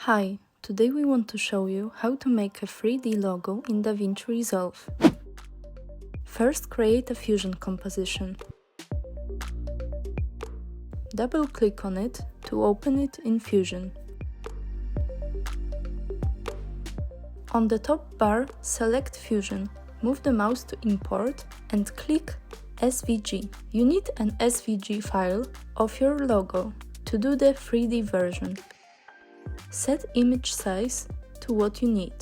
Hi, today we want to show you how to make a 3D logo in Davinci Resolve. First, create a fusion composition. Double-click on it to open it in Fusion. On the top bar, select Fusion, move the mouse to Import and click SVG. You need an SVG file of your logo to do the 3D version. Set image size to what you need.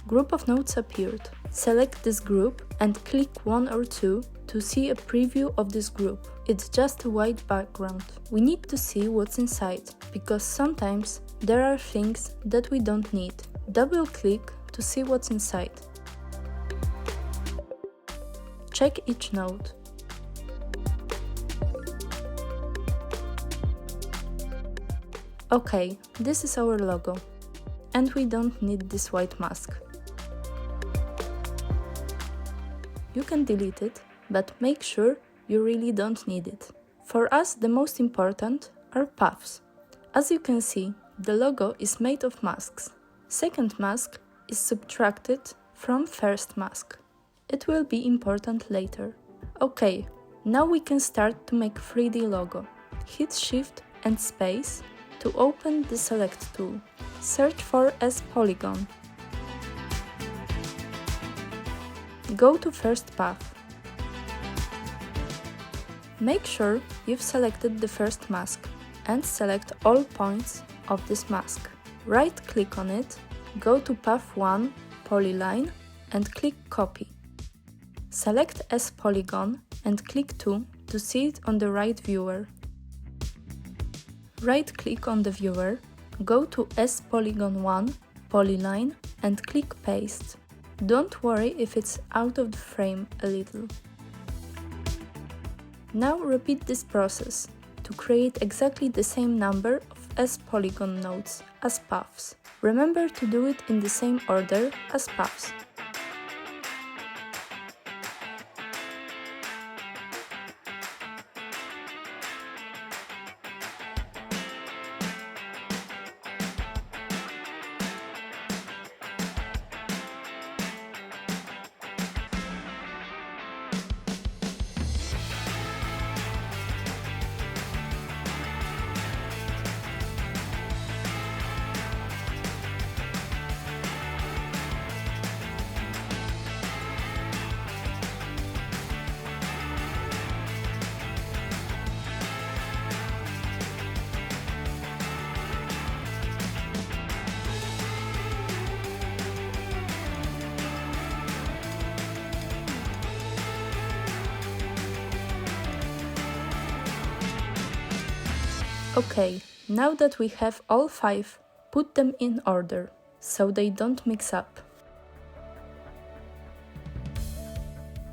Group of nodes appeared. Select this group and click one or two to see a preview of this group. It's just a white background. We need to see what's inside, because sometimes there are things that we don't need. Double-click to see what's inside. Check each node. Okay, this is our logo, and we don't need this white mask. You can delete it, but make sure you really don't need it. For us, the most important are paths. As you can see, the logo is made of masks. Second mask is subtracted from first mask. It will be important later. Okay, now we can start to make 3D logo. Hit Shift and Space to open the Select tool. Search for S-Polygon. Go to first path. Make sure you've selected the first mask and select all points of this mask. Right-click on it, go to Path 1, Polyline, and click Copy. Select S-Polygon and click 2 to see it on the right viewer. Right-click on the viewer, go to S-Polygon 1, Polyline, and click Paste. Don't worry if it's out of the frame a little. Now repeat this process to create exactly the same number of S-Polygon nodes as paths. Remember to do it in the same order as paths. Okay, now that we have all 5, put them in order, so they don't mix up.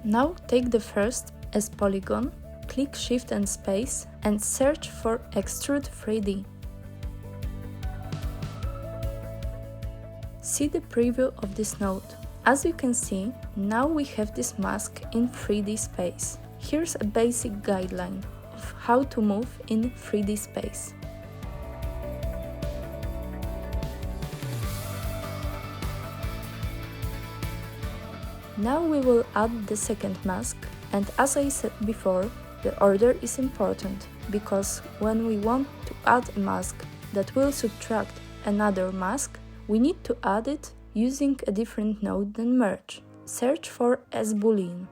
Now take the first S-Polygon, click Shift and Space and search for Extrude 3D. See the preview of this node. As you can see, now we have this mask in 3D space. Here's a basic guideline of how to move in 3D space. Now we will add the second mask, and as I said before, the order is important, because when we want to add a mask that will subtract another mask, we need to add it using a different node than merge. Search for S-Boolean.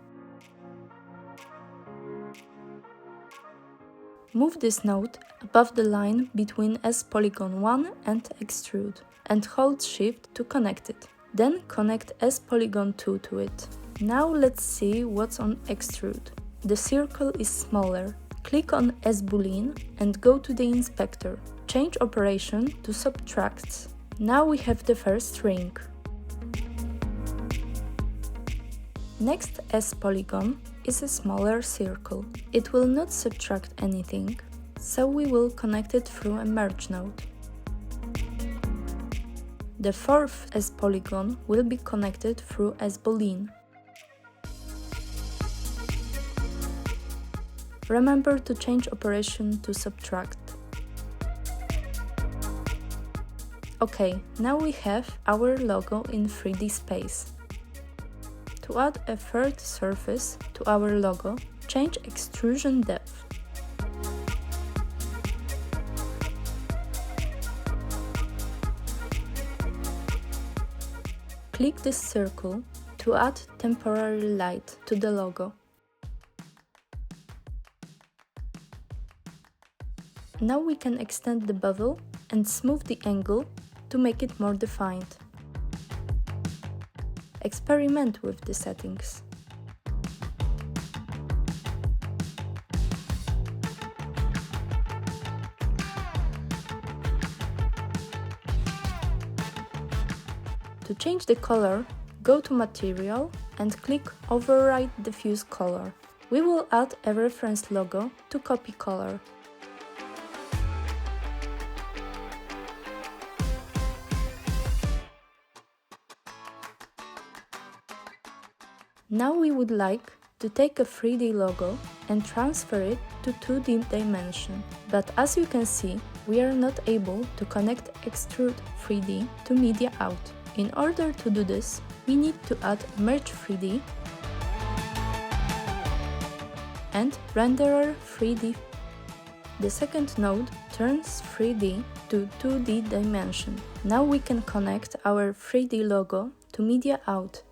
Move this node above the line between S-Polygon 1 and Extrude, and hold Shift to connect it. Then connect S-Polygon 2 to it. Now let's see what's on Extrude. The circle is smaller. Click on S-Boolean and go to the inspector. Change operation to subtracts. Now we have the first ring. Next S-Polygon is a smaller circle. It will not subtract anything, so we will connect it through a merge node. The fourth S-Polygon will be connected through S-Boolean. Remember to change operation to subtract. Okay, now we have our logo in 3D space. To add a third surface to our logo, change extrusion depth. Click this circle to add temporary light to the logo. Now we can extend the bevel and smooth the angle to make it more defined. Experiment with the settings. To change the color, go to Material and click Override Diffuse Color. We will add a reference logo to copy color. Now we would like to take a 3D logo and transfer it to 2D dimension. But as you can see, we are not able to connect Extrude 3D to Media Out. In order to do this, we need to add Merge 3D and Renderer 3D. The second node turns 3D to 2D dimension. Now we can connect our 3D logo to Media Out.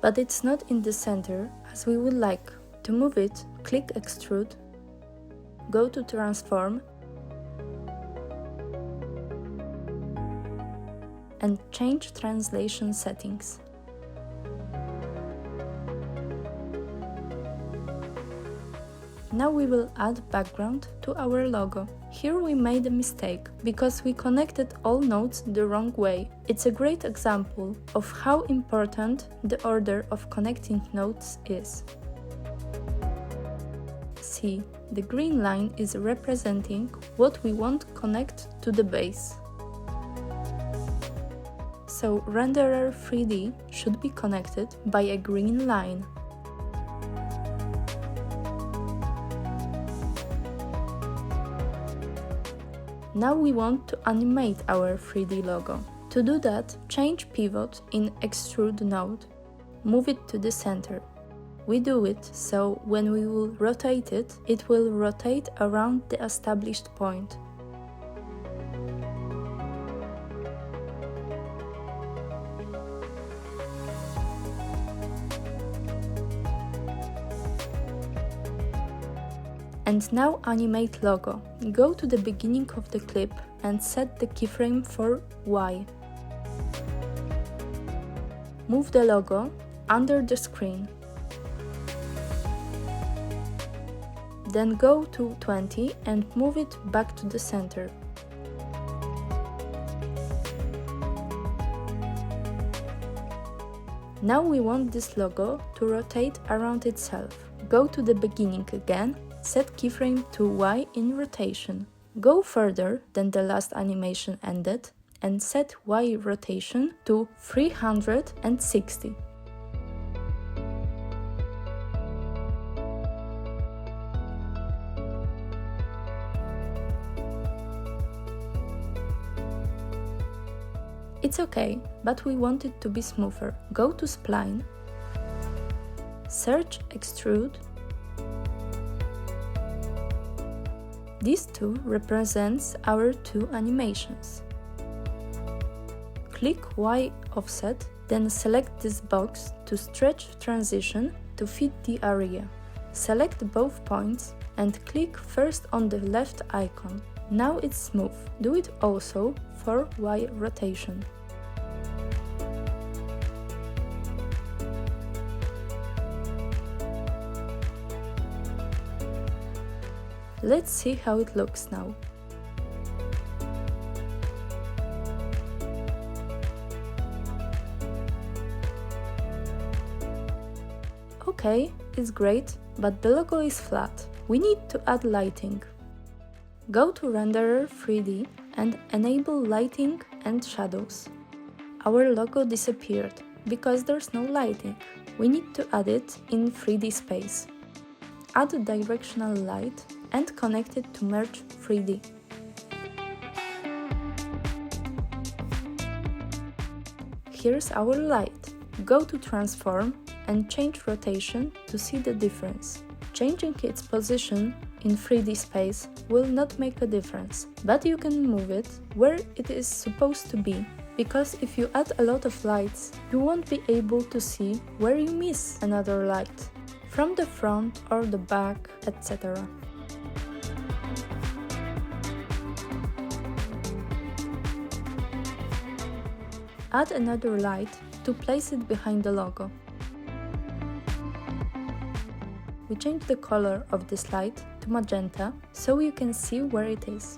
But it's not in the center as we would like. To move it, click Extrude, go to Transform, and change translation settings. Now we will add background to our logo. Here we made a mistake because we connected all nodes the wrong way. It's a great example of how important the order of connecting nodes is. See, the green line is representing what we want to connect to the base. So Renderer 3D should be connected by a green line. Now we want to animate our 3D logo. To do that, change pivot in Extrude node. Move it to the center. We do it so when we will rotate it, it will rotate around the established point. And now animate logo. Go to the beginning of the clip and set the keyframe for Y. Move the logo under the screen. Then go to 20 and move it back to the center. Now we want this logo to rotate around itself. Go to the beginning again. Set keyframe to Y in rotation. Go further than the last animation ended and set Y rotation to 360. It's okay, but we want it to be smoother. Go to Spline, search Extrude. These two represents our two animations. Click Y offset, then select this box to stretch transition to fit the area. Select both points and click first on the left icon. Now it's smooth. Do it also for Y rotation. Let's see how it looks now. Okay, it's great, but the logo is flat. We need to add lighting. Go to Renderer 3D and enable lighting and shadows. Our logo disappeared because there's no lighting. We need to add it in 3D space. Add a directional light and connect it to Merge 3D. Here's our light. Go to Transform and change Rotation to see the difference. Changing its position in 3D space will not make a difference, but you can move it where it is supposed to be, because if you add a lot of lights, you won't be able to see where you miss another light, from the front or the back, etc. Add another light to place it behind the logo. We change the color of this light to magenta so you can see where it is.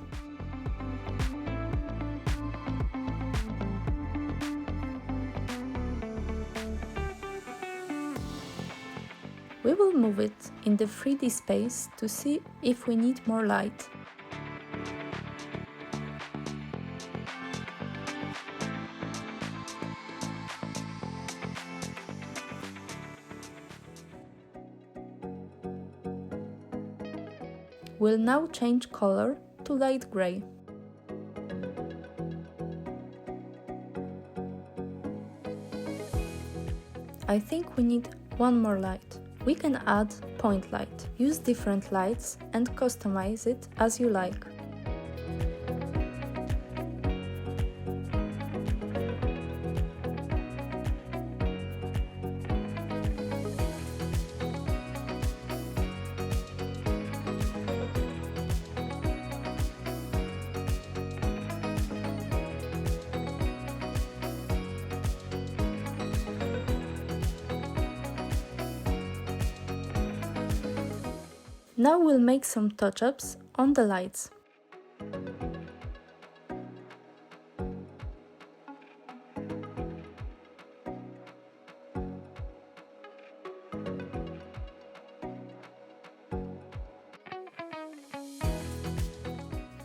We will move it in the 3D space to see if we need more light. We'll now change color to light gray. I think we need one more light. We can add point light. Use different lights and customize it as you like. Now we'll make some touch-ups on the lights.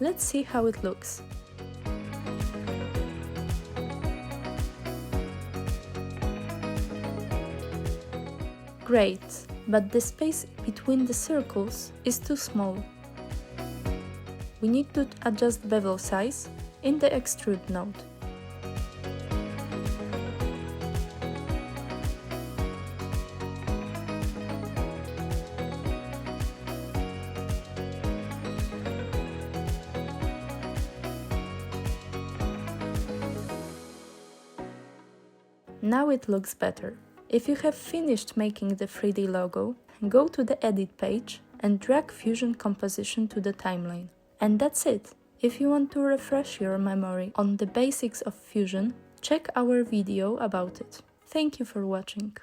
Let's see how it looks. Great, but the space between the circles is too small. We need to adjust bevel size in the Extrude node. Now it looks better. If you have finished making the 3D logo, go to the Edit page and drag Fusion composition to the timeline. And that's it! If you want to refresh your memory on the basics of Fusion, check our video about it. Thank you for watching.